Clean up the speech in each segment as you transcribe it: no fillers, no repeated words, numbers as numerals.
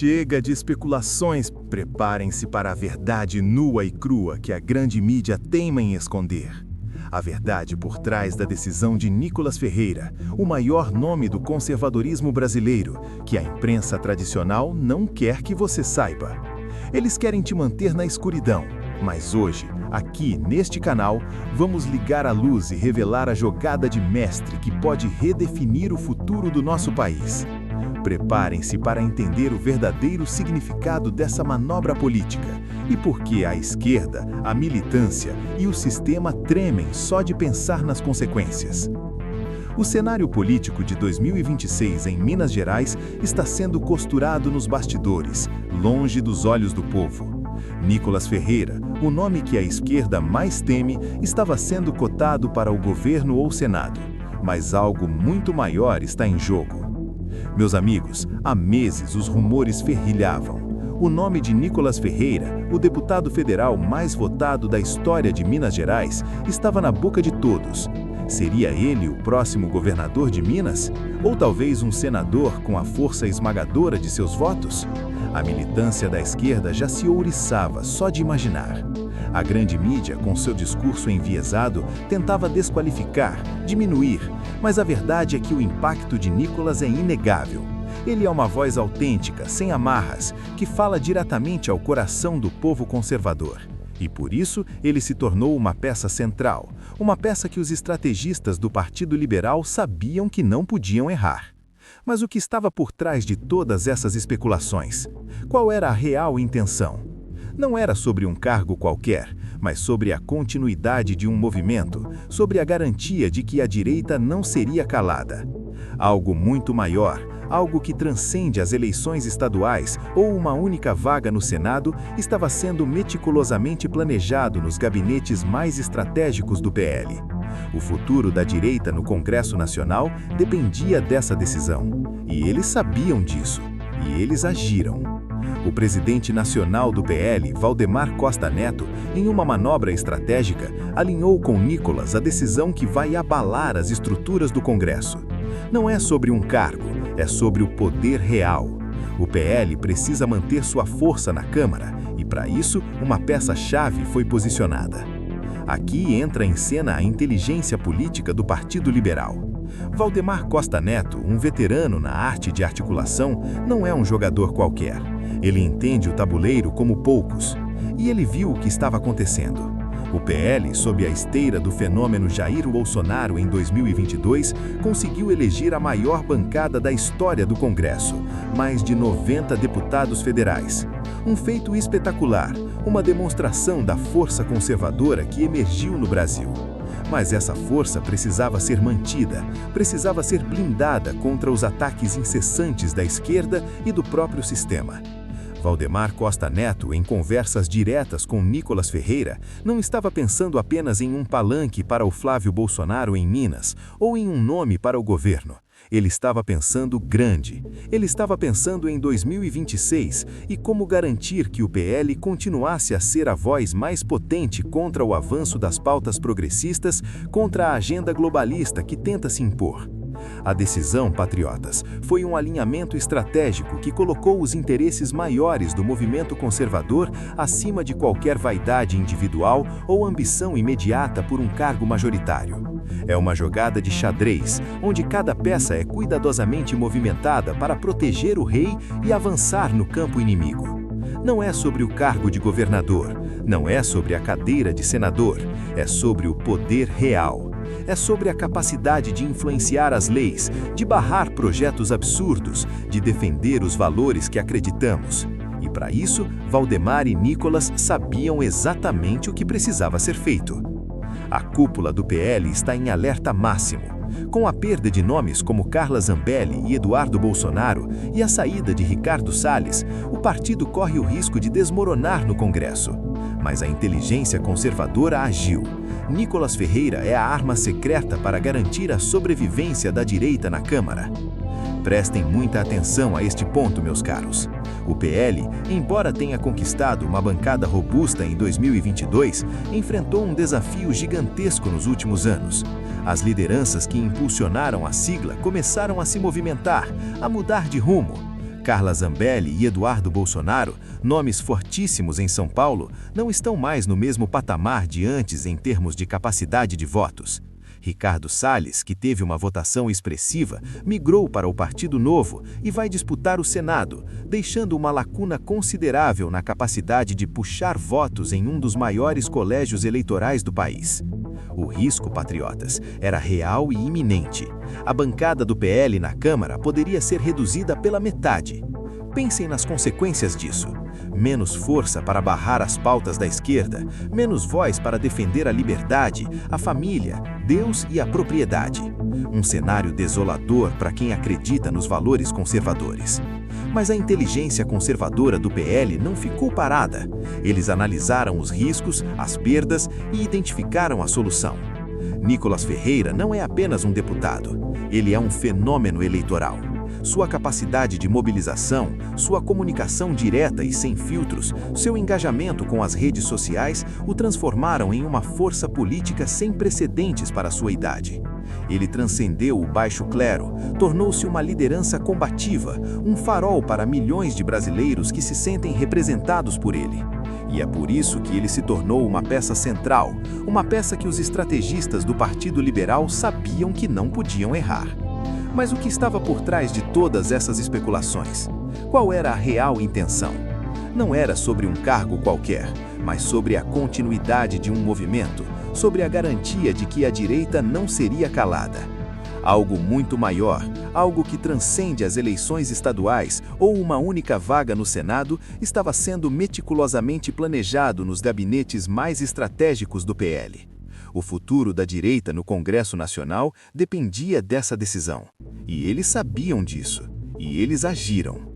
Chega de especulações, preparem-se para a verdade nua e crua que a grande mídia teima em esconder. A verdade por trás da decisão de Nicolas Ferreira, o maior nome do conservadorismo brasileiro, que a imprensa tradicional não quer que você saiba. Eles querem te manter na escuridão, mas hoje, aqui neste canal, vamos ligar a luz e revelar a jogada de mestre que pode redefinir o futuro do nosso país. Preparem-se para entender o verdadeiro significado dessa manobra política e por que a esquerda, a militância e o sistema tremem só de pensar nas consequências. O cenário político de 2026 em Minas Gerais está sendo costurado nos bastidores, longe dos olhos do povo. Nicolas Ferreira, o nome que a esquerda mais teme, estava sendo cotado para o governo ou Senado, mas algo muito maior está em jogo. Meus amigos, há meses os rumores ferrilhavam. O nome de Nicolas Ferreira, o deputado federal mais votado da história de Minas Gerais, estava na boca de todos. Seria ele o próximo governador de Minas? Ou talvez um senador com a força esmagadora de seus votos? A militância da esquerda já se ouriçava só de imaginar. A grande mídia, com seu discurso enviesado, tentava desqualificar, diminuir, mas a verdade é que o impacto de Nicolas é inegável. Ele é uma voz autêntica, sem amarras, que fala diretamente ao coração do povo conservador. E por isso, ele se tornou uma peça central, uma peça que os estrategistas do Partido Liberal sabiam que não podiam errar. Mas o que estava por trás de todas essas especulações? Qual era a real intenção? Não era sobre um cargo qualquer, mas sobre a continuidade de um movimento, sobre a garantia de que a direita não seria calada. Algo muito maior, algo que transcende as eleições estaduais ou uma única vaga no Senado, estava sendo meticulosamente planejado nos gabinetes mais estratégicos do PL. O futuro da direita no Congresso Nacional dependia dessa decisão, e eles sabiam disso, e eles agiram. O presidente nacional do PL, Valdemar Costa Neto, em uma manobra estratégica, alinhou com Nicolas a decisão que vai abalar as estruturas do Congresso. Não é sobre um cargo, é sobre o poder real. O PL precisa manter sua força na Câmara e, para isso, uma peça-chave foi posicionada. Aqui entra em cena a inteligência política do Partido Liberal. Valdemar Costa Neto, um veterano na arte de articulação, não é um jogador qualquer. Ele entende o tabuleiro como poucos. E ele viu o que estava acontecendo. O PL, sob a esteira do fenômeno Jair Bolsonaro em 2022, conseguiu eleger a maior bancada da história do Congresso, mais de 90 deputados federais. Um feito espetacular, uma demonstração da força conservadora que emergiu no Brasil. Mas essa força precisava ser mantida, precisava ser blindada contra os ataques incessantes da esquerda e do próprio sistema. Valdemar Costa Neto, em conversas diretas com Nicolas Ferreira, não estava pensando apenas em um palanque para o Flávio Bolsonaro em Minas ou em um nome para o governo. Ele estava pensando grande. Ele estava pensando em 2026 e como garantir que o PL continuasse a ser a voz mais potente contra o avanço das pautas progressistas, contra a agenda globalista que tenta se impor. A decisão, patriotas, foi um alinhamento estratégico que colocou os interesses maiores do movimento conservador acima de qualquer vaidade individual ou ambição imediata por um cargo majoritário. É uma jogada de xadrez, onde cada peça é cuidadosamente movimentada para proteger o rei e avançar no campo inimigo. Não é sobre o cargo de governador, não é sobre a cadeira de senador, é sobre o poder real. É sobre a capacidade de influenciar as leis, de barrar projetos absurdos, de defender os valores que acreditamos. E para isso, Valdemar e Nicolas sabiam exatamente o que precisava ser feito. A cúpula do PL está em alerta máximo. Com a perda de nomes como Carla Zambelli e Eduardo Bolsonaro e a saída de Ricardo Salles, o partido corre o risco de desmoronar no Congresso. Mas a inteligência conservadora agiu. Nicolas Ferreira é a arma secreta para garantir a sobrevivência da direita na Câmara. Prestem muita atenção a este ponto, meus caros. O PL, embora tenha conquistado uma bancada robusta em 2022, enfrentou um desafio gigantesco nos últimos anos. As lideranças que impulsionaram a sigla começaram a se movimentar, a mudar de rumo. Carla Zambelli e Eduardo Bolsonaro, nomes fortíssimos em São Paulo, não estão mais no mesmo patamar de antes em termos de capacidade de votos. Ricardo Salles, que teve uma votação expressiva, migrou para o Partido Novo e vai disputar o Senado, deixando uma lacuna considerável na capacidade de puxar votos em um dos maiores colégios eleitorais do país. O risco, patriotas, era real e iminente. A bancada do PL na Câmara poderia ser reduzida pela metade. Pensem nas consequências disso. Menos força para barrar as pautas da esquerda, menos voz para defender a liberdade, a família, Deus e a propriedade. Um cenário desolador para quem acredita nos valores conservadores. Mas a inteligência conservadora do PL não ficou parada. Eles analisaram os riscos, as perdas e identificaram a solução. Nicolas Ferreira não é apenas um deputado, ele é um fenômeno eleitoral. Sua capacidade de mobilização, sua comunicação direta e sem filtros, seu engajamento com as redes sociais o transformaram em uma força política sem precedentes para sua idade. Ele transcendeu o baixo clero, tornou-se uma liderança combativa, um farol para milhões de brasileiros que se sentem representados por ele. E é por isso que ele se tornou uma peça central, uma peça que os estrategistas do Partido Liberal sabiam que não podiam errar. Mas o que estava por trás de todas essas especulações? Qual era a real intenção? Não era sobre um cargo qualquer, mas sobre a continuidade de um movimento, sobre a garantia de que a direita não seria calada. Algo muito maior, algo que transcende as eleições estaduais ou uma única vaga no Senado, estava sendo meticulosamente planejado nos gabinetes mais estratégicos do PL. O futuro da direita no Congresso Nacional dependia dessa decisão. E eles sabiam disso. E eles agiram.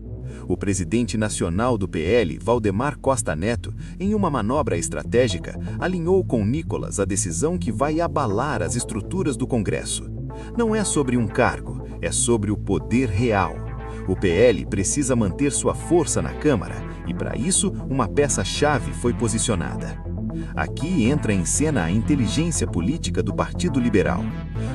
O presidente nacional do PL, Valdemar Costa Neto, em uma manobra estratégica, alinhou com Nicolas a decisão que vai abalar as estruturas do Congresso. Não é sobre um cargo, é sobre o poder real. O PL precisa manter sua força na Câmara e, para isso, uma peça-chave foi posicionada. Aqui entra em cena a inteligência política do Partido Liberal.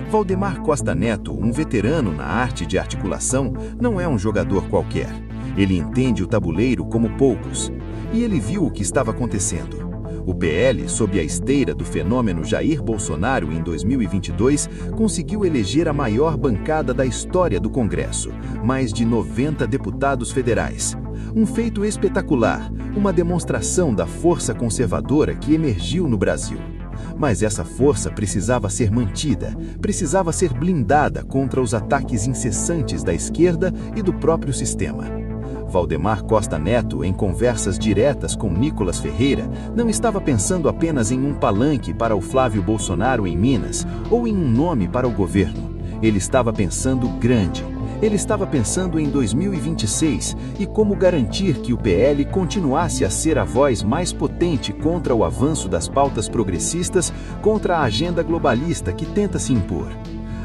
Valdemar Costa Neto, um veterano na arte de articulação, não é um jogador qualquer. Ele entende o tabuleiro como poucos. E ele viu o que estava acontecendo. O PL, sob a esteira do fenômeno Jair Bolsonaro em 2022, conseguiu eleger a maior bancada da história do Congresso, mais de 90 deputados federais. Um feito espetacular, uma demonstração da força conservadora que emergiu no Brasil. Mas essa força precisava ser mantida, precisava ser blindada contra os ataques incessantes da esquerda e do próprio sistema. Valdemar Costa Neto, em conversas diretas com Nicolas Ferreira, não estava pensando apenas em um palanque para o Flávio Bolsonaro em Minas ou em um nome para o governo. Ele estava pensando grande. Ele estava pensando em 2026 e como garantir que o PL continuasse a ser a voz mais potente contra o avanço das pautas progressistas, contra a agenda globalista que tenta se impor.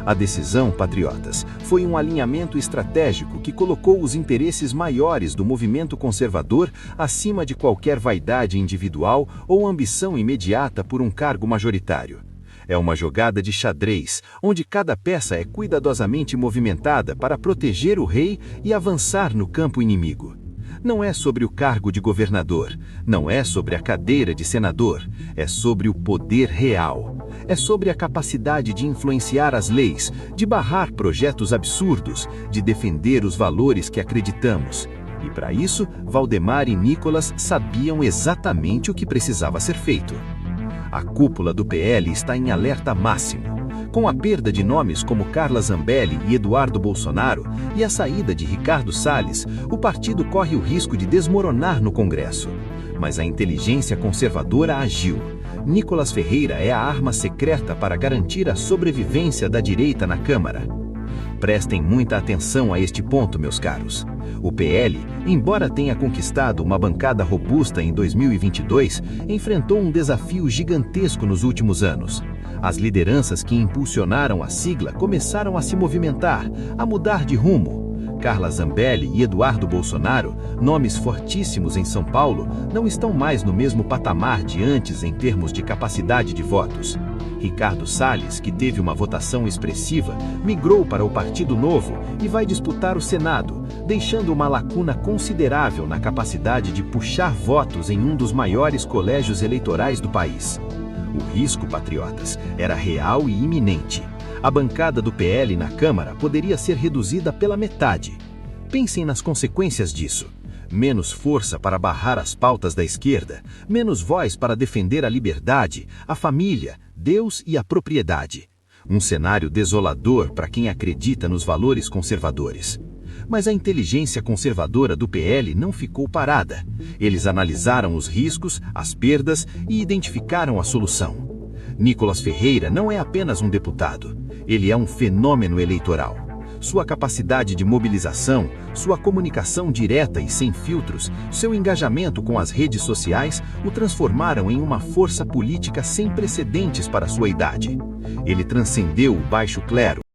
A decisão, patriotas, foi um alinhamento estratégico que colocou os interesses maiores do movimento conservador acima de qualquer vaidade individual ou ambição imediata por um cargo majoritário. É uma jogada de xadrez, onde cada peça é cuidadosamente movimentada para proteger o rei e avançar no campo inimigo. Não é sobre o cargo de governador, não é sobre a cadeira de senador, é sobre o poder real. É sobre a capacidade de influenciar as leis, de barrar projetos absurdos, de defender os valores que acreditamos. E para isso, Valdemar e Nicolas sabiam exatamente o que precisava ser feito. A cúpula do PL está em alerta máximo. Com a perda de nomes como Carla Zambelli e Eduardo Bolsonaro e a saída de Ricardo Salles, o partido corre o risco de desmoronar no Congresso. Mas a inteligência conservadora agiu. Nicolas Ferreira é a arma secreta para garantir a sobrevivência da direita na Câmara. Prestem muita atenção a este ponto, meus caros. O PL, embora tenha conquistado uma bancada robusta em 2022, enfrentou um desafio gigantesco nos últimos anos. As lideranças que impulsionaram a sigla começaram a se movimentar, a mudar de rumo. Carla Zambelli e Eduardo Bolsonaro, nomes fortíssimos em São Paulo, não estão mais no mesmo patamar de antes em termos de capacidade de votos. Ricardo Salles, que teve uma votação expressiva, migrou para o Partido Novo e vai disputar o Senado, deixando uma lacuna considerável na capacidade de puxar votos em um dos maiores colégios eleitorais do país. O risco, patriotas, era real e iminente. A bancada do PL na Câmara poderia ser reduzida pela metade. Pensem nas consequências disso. Menos força para barrar as pautas da esquerda, menos voz para defender a liberdade, a família, Deus e a propriedade. Um cenário desolador para quem acredita nos valores conservadores. Mas a inteligência conservadora do PL não ficou parada. Eles analisaram os riscos, as perdas e identificaram a solução. Nicolas Ferreira não é apenas um deputado, ele é um fenômeno eleitoral. Sua capacidade de mobilização, sua comunicação direta e sem filtros, seu engajamento com as redes sociais o transformaram em uma força política sem precedentes para sua idade. Ele transcendeu o baixo clero,